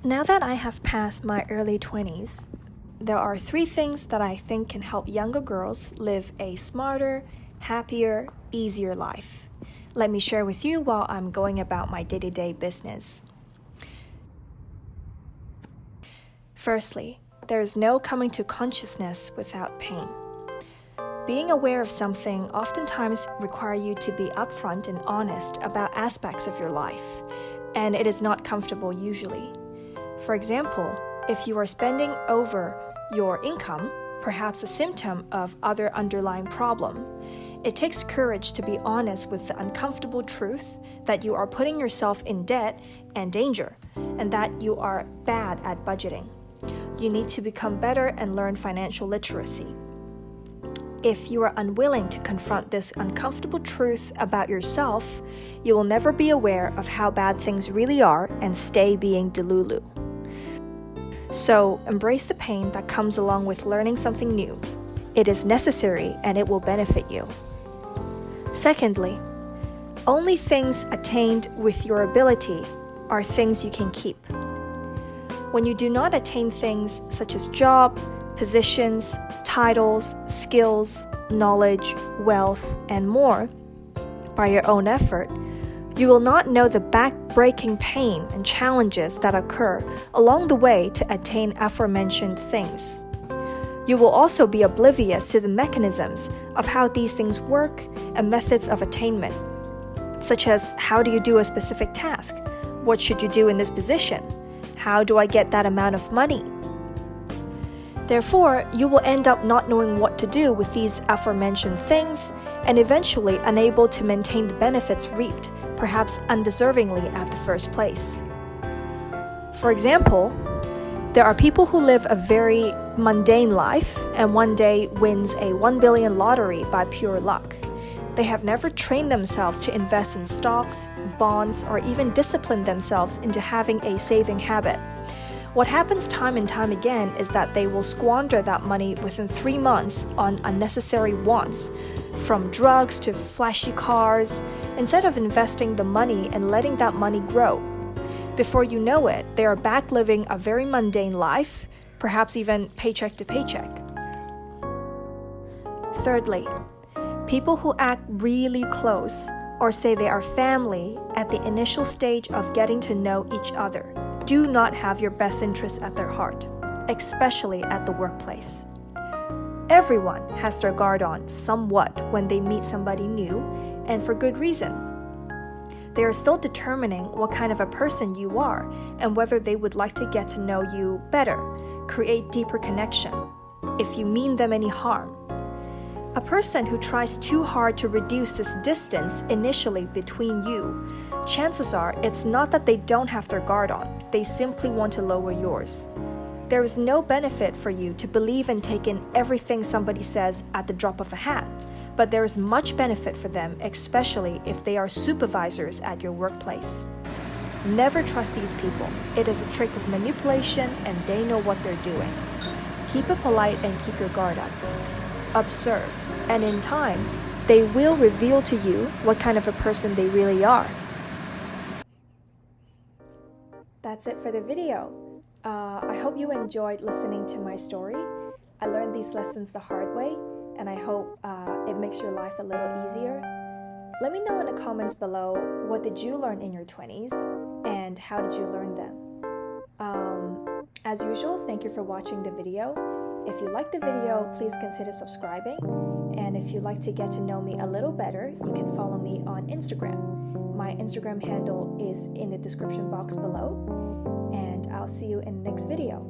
Now that I have passed my early 20s, there are 3 things that I think can help younger girls live a smarter, happier, easier life. Let me share with you while I'm going about my day-to-day business. Firstly, there is no coming to consciousness without pain. Being aware of something oftentimes requires you to be upfront and honest about aspects of your life, and it is not comfortable usually. For example, if you are spending over your income, perhaps a symptom of other underlying problem, it takes courage to be honest with the uncomfortable truth that you are putting yourself in debt and danger, and that you are bad at budgeting. You need to become better and learn financial literacy. If you are unwilling to confront this uncomfortable truth about yourself, you will never be aware of how bad things really are and stay being delulu. So, embrace the pain that comes along with learning something new. It is necessary and it will benefit you. Secondly, only things attained with your ability are things you can keep. When you do not attain things such as job, positions, titles, skills, knowledge, wealth, and more by your own effort, you will not know the back-breaking pain and challenges that occur along the way to attain aforementioned things. You will also be oblivious to the mechanisms of how these things work and methods of attainment, such as how do you do a specific task? What should you do in this position? How do I get that amount of money? Therefore, you will end up not knowing what to do with these aforementioned things and eventually unable to maintain the benefits reaped, perhaps undeservingly at the first place. For example, there are people who live a very mundane life and one day wins a 1 billion lottery by pure luck. They have never trained themselves to invest in stocks, bonds, or even discipline themselves into having a saving habit. What happens time and time again is that they will squander that money within 3 months on unnecessary wants, from drugs to flashy cars, instead of investing the money and letting that money grow. Before you know it, they are back living a very mundane life, perhaps even paycheck to paycheck. Thirdly, people who act really close or say they are family at the initial stage of getting to know each other do not have your best interests at their heart, especially at the workplace. Everyone has their guard on somewhat when they meet somebody new, and for good reason. They are still determining what kind of a person you are and whether they would like to get to know you better, create deeper connection, if you mean them any harm. A person who tries too hard to reduce this distance initially between you, chances are it's not that they don't have their guard on, they simply want to lower yours. There is no benefit for you to believe and take in everything somebody says at the drop of a hat, but there is much benefit for them, especially if they are supervisors at your workplace. Never trust these people. It is a trick of manipulation and they know what they're doing. Keep it polite and keep your guard up. Observe, and in time, they will reveal to you what kind of a person they really are. That's it for the video. I hope you enjoyed listening to my story. I learned these lessons the hard way, and I hope it makes your life a little easier. Let me know in the comments below, what did you learn in your 20s, and how did you learn them? As usual, thank you for watching the video. If you like the video, please consider subscribing. And if you'd like to get to know me a little better, you can follow me on Instagram. My Instagram handle is in the description box below. And I'll see you in the next video.